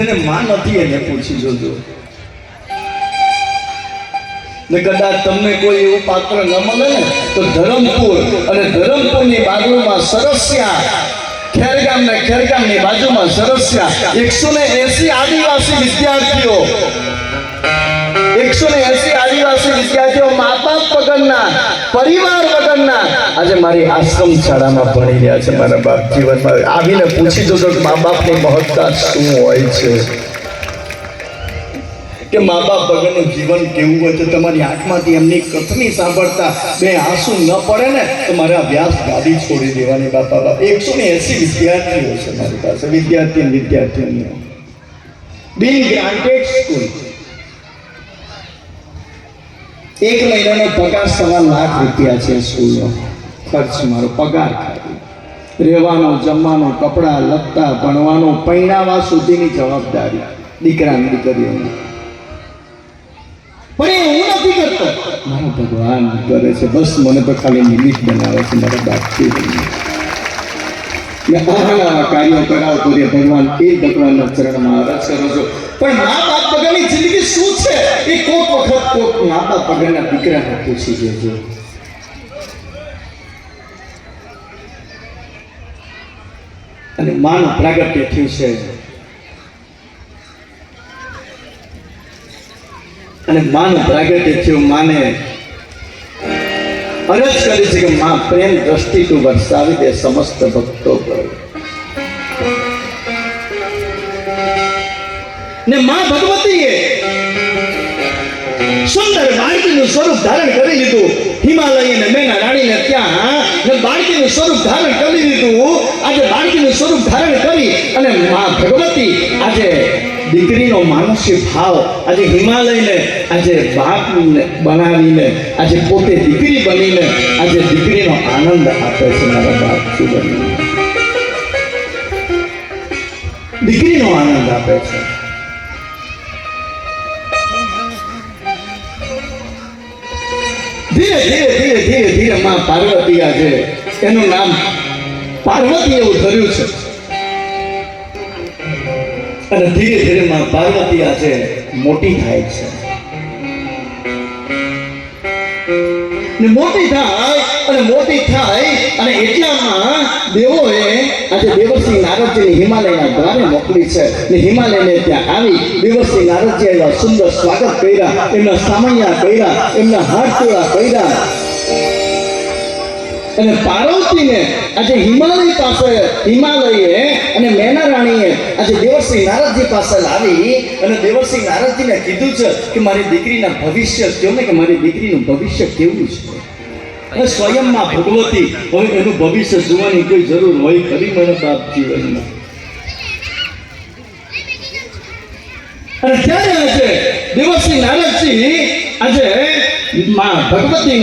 એને માં નથી એને પૂછી જોજો ને કદાચ તમને કોઈ એવું પાત્ર ન મળે ને તો ધરમપુર અને ધરમપુરની બાજુમાં સરસિયા ખેરગામની બાજુમાં સરસિયા 180 આદિવાસી વિદ્યાર્થીઓ 180 આદિવાસી વિદ્યાર્થીઓ મા બાપ વગરના પરિવાર વગરના આજે મારી આશ્રમ શાળામાં ભણી રહ્યા છે। મારા બાપ જીવનમાં આવીને પૂછી જોજો કે મા બાપની મહત્તા શું હોય છે કે મા બાપ વગરનું જીવન કેવું હોય છે। તમારી આંખમાંથી એમની કથની સાંભળતા બે આંસુ ન પડે ને તો મારે અભ્યાસ ગાડી છોડી દેવાની। બાપા બાપ 180 વિદ્યાર્થીઓ છે મારી પાસે, વિદ્યાર્થીઓ બિન ગ્રાન્ટેડ સ્કૂલ। 1 મહિનાનો પગાર ₹1.25 લાખ છે સ્કૂલનો ખર્ચ, મારો પગાર ખાલી રહેવાનો, જમવાનો, કપડા લત્તા, ભણવાનો, પૈણાવા સુધીની જવાબદારી દીકરા દીકરીઓની। પણ હું નથી કરતો, મારો ભગવાન કરે છે। બસ મને તો ખાલી નિમિત્ત બનાવે છે મારા બાપથી। મેં આવા કાર્યો કરાવતો રે ભગવાન, એ ભગવાનના ચરણમાં અરજ કરો છો। પણ મા બાપ વગરની જિંદગી શું છે એ કોક વખત કોક મા બાપ વગરના દીકરાને પૂછી જોજો। અને માનું પ્રાગટ્ય થયું છે અને માનું પ્રાગટ્ય થયું, માને અરજ કરી છે કે માં પ્રેમ દ્રષ્ટિ તું વરસાવી દે સમસ્ત ભક્તો પર। ને માં ભગવતીએ સુંદર બાળકીનું સ્વરૂપ ધારણ કરી લીધું। હિમાલય ને મેના રાણીને ત્યાં ને બાળકીનું સ્વરૂપ ધારણ કરી લીધું। આજે બાળકીનું સ્વરૂપ ધારણ કરી અને માં ભગવતી આજે દીકરીનો માનસિક ભાવ આજે હિમાલયને આજે બાપ બનાવીને આજે પોતે દીકરી બનીને આજે દીકરીનો આનંદ આપે છે। મારા બાપ જીવનમાં દીકરીનો આનંદ આપે છે। ધીરે ધીરે માં પાર્વતી આજે એનું નામ પાર્વતી એવું ધર્યું છે। અને ધીરે ધીરે માં પાર્વતી આજે મોટી થાય છે ને મોટી થાય અને એટલામાં દેવોએ આજે દેવર્ષિ નારદજીને હિમાલયના દ્વારે મોકલી છે ને હિમાલયને ત્યાં આવી દેવર્ષિ નારદજી એવા સુંદર સ્વાગત કર્યા, એમના સામૈયા કર્યા, એમના હાથ તોડા કર્યા અને પાર્વતીને આજે હિમાલયે અને મેના રાણીએ આજે દેવર્ષિ નારદજી પાસે લાવી અને દેવર્ષિ નારદજીને કીધું છે કે મારી દીકરીના ભવિષ્ય કહો ને કે મારી દીકરીનું ભવિષ્ય કેવું છે। અને સ્વયંમાં ભગવતી હવે એનું ભવિષ્ય જોવાની કોઈ જરૂર હોય ખરી મને બાપ જીવનમાં। અને ત્યારે આજે દેવર્ષિ નારદજી આજે માં ભગવતી